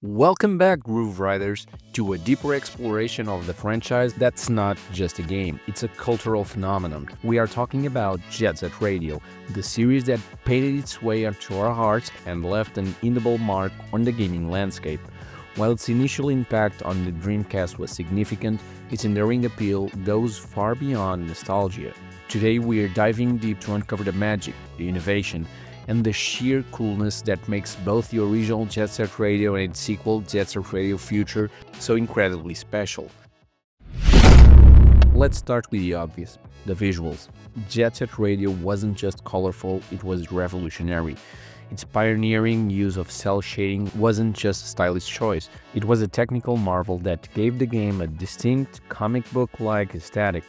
Welcome back, Groove Riders, to a deeper exploration of the franchise that's not just a game, it's a cultural phenomenon. We are talking about Jet Set Radio, the series that painted its way into our hearts and left an indelible mark on the gaming landscape. While its initial impact on the Dreamcast was significant, its enduring appeal goes far beyond nostalgia. Today, we are diving deep to uncover the magic, the innovation, and the sheer coolness that makes both the original Jet Set Radio and its sequel, Jet Set Radio Future, so incredibly special. Let's start with the obvious, the visuals. Jet Set Radio wasn't just colorful, it was revolutionary. Its pioneering use of cel shading wasn't just a stylish choice, it was a technical marvel that gave the game a distinct, comic book-like aesthetic.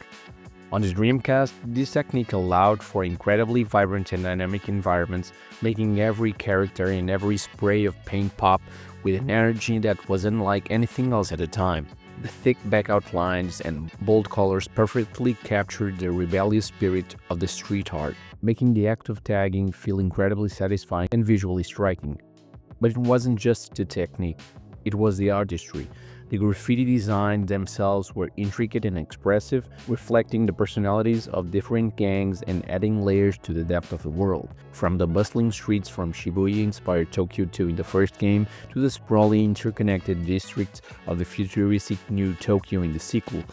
On the Dreamcast, this technique allowed for incredibly vibrant and dynamic environments, making every character and every spray of paint pop with an energy that was unlike anything else at the time. The thick back outlines and bold colors perfectly captured the rebellious spirit of the street art, making the act of tagging feel incredibly satisfying and visually striking. But it wasn't just the technique, it was the artistry. The graffiti designs themselves were intricate and expressive, reflecting the personalities of different gangs and adding layers to the depth of the world. From the bustling streets from Shibuya-inspired Tokyo 2 in the first game to the sprawling interconnected districts of the futuristic New Tokyo in the sequel.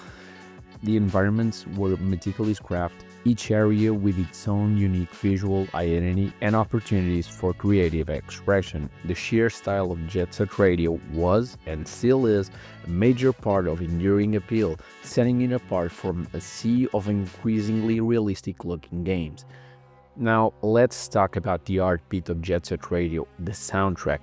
The environments were meticulously crafted, each area with its own unique visual identity and opportunities for creative expression. The sheer style of Jet Set Radio was, and still is, a major part of enduring appeal, setting it apart from a sea of increasingly realistic-looking games. Now, let's talk about the heartbeat of Jet Set Radio, the soundtrack.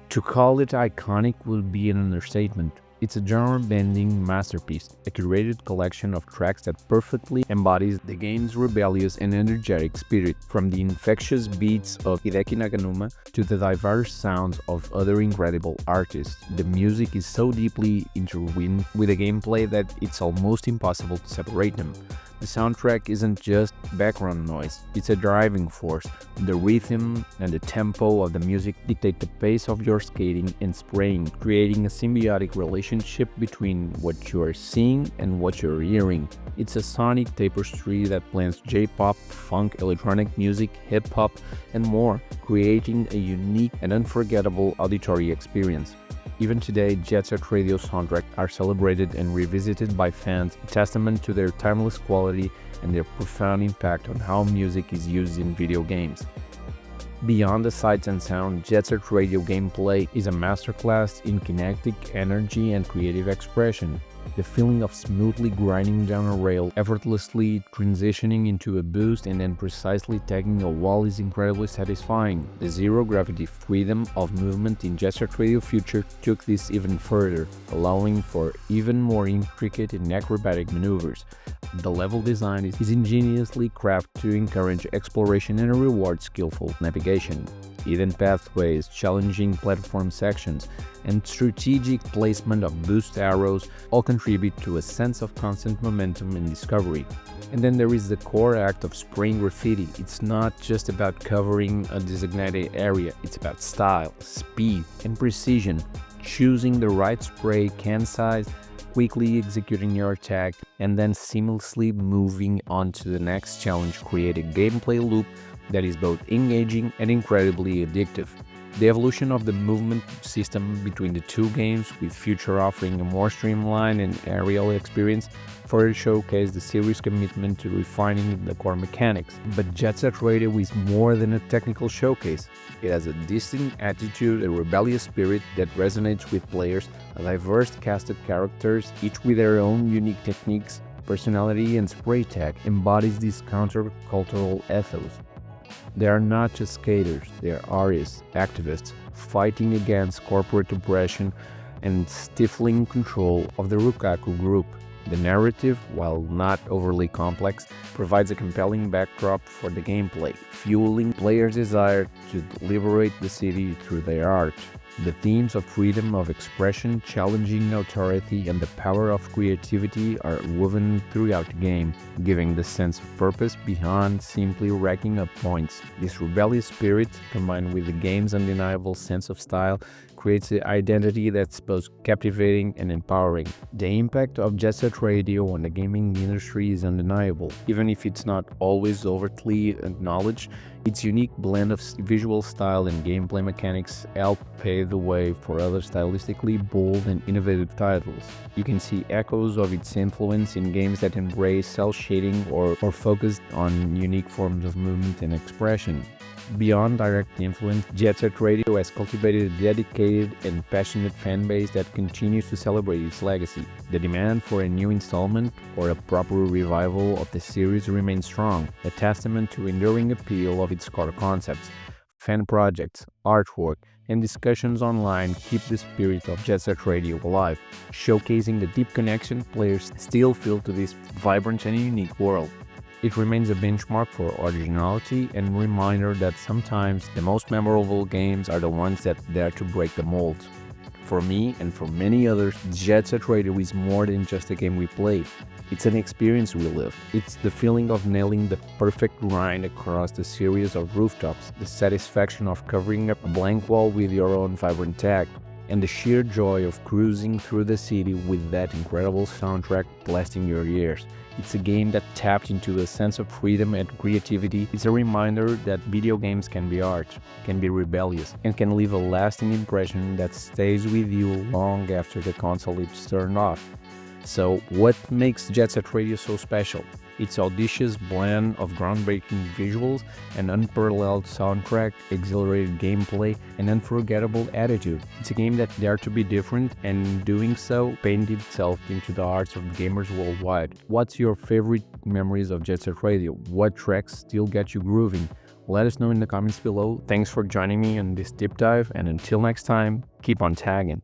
To call it iconic would be an understatement. It's a genre-bending masterpiece, a curated collection of tracks that perfectly embodies the game's rebellious and energetic spirit, from the infectious beats of Hideki Naganuma to the diverse sounds of other incredible artists. The music is so deeply intertwined with the gameplay that it's almost impossible to separate them. The soundtrack isn't just background noise, it's a driving force. The rhythm and the tempo of the music dictate the pace of your skating and spraying, creating a symbiotic relationship between what you are seeing and what you're hearing. It's a sonic tapestry that blends J-pop, funk, electronic music, hip-hop, and more, creating a unique and unforgettable auditory experience. Even today, Jet Set Radio soundtracks are celebrated and revisited by fans, a testament to their timeless quality and their profound impact on how music is used in video games. Beyond the sights and sound, Jet Set Radio gameplay is a masterclass in kinetic energy and creative expression. The feeling of smoothly grinding down a rail, effortlessly transitioning into a boost and then precisely tagging a wall is incredibly satisfying. The zero-gravity freedom of movement in Jet Set Radio Future took this even further, allowing for even more intricate and acrobatic maneuvers. The level design is ingeniously crafted to encourage exploration and reward skillful navigation. Hidden pathways, challenging platform sections, and strategic placement of boost arrows all contribute to a sense of constant momentum and discovery. And then there is the core act of spraying graffiti. It's not just about covering a designated area, it's about style, speed, and precision. Choosing the right spray can size, quickly executing your attack, and then seamlessly moving on to the next challenge create a gameplay loop that is both engaging and incredibly addictive. The evolution of the movement system between the two games, with Future offering a more streamlined and aerial experience, further showcased the series' commitment to refining the core mechanics. But Jet Set Radio is more than a technical showcase. It has a distinct attitude, a rebellious spirit that resonates with players, a diverse cast of characters, each with their own unique techniques, personality, and spray tag, embodies this counter-cultural ethos. They are not just skaters, they are artists, activists, fighting against corporate oppression and stifling control of the Rukaku group. The narrative, while not overly complex, provides a compelling backdrop for the gameplay, fueling players' desire to liberate the city through their art. The themes of freedom of expression, challenging authority, and the power of creativity are woven throughout the game, giving the sense of purpose beyond simply racking up points. This rebellious spirit, combined with the game's undeniable sense of style, creates an identity that's both captivating and empowering. The impact of Jet Set Radio on the gaming industry is undeniable. Even if it's not always overtly acknowledged, its unique blend of visual style and gameplay mechanics helped pave the way for other stylistically bold and innovative titles. You can see echoes of its influence in games that embrace cel shading or focused on unique forms of movement and expression. Beyond direct influence, Jet Set Radio has cultivated a dedicated and passionate fan base that continues to celebrate its legacy. The demand for a new installment or a proper revival of the series remains strong, a testament to enduring appeal of its core concepts. Fan projects, artwork, and discussions online keep the spirit of Jet Set Radio alive, showcasing the deep connection players still feel to this vibrant and unique world. It remains a benchmark for originality and a reminder that sometimes the most memorable games are the ones that dare to break the mold. For me and for many others, Jet Set Radio is more than just a game we played. It's an experience we live. It's the feeling of nailing the perfect grind across the series of rooftops, the satisfaction of covering up a blank wall with your own vibrant tag, and the sheer joy of cruising through the city with that incredible soundtrack blasting your ears. It's a game that tapped into a sense of freedom and creativity. It's a reminder that video games can be art, can be rebellious, and can leave a lasting impression that stays with you long after the console is turned off. So, what makes Jet Set Radio so special? Its audacious blend of groundbreaking visuals, an unparalleled soundtrack, exhilarated gameplay, and unforgettable attitude. It's a game that dared to be different, and in doing so, painted itself into the hearts of gamers worldwide. What's your favorite memories of Jet Set Radio? What tracks still get you grooving? Let us know in the comments below. Thanks for joining me on this deep dive, and until next time, keep on tagging.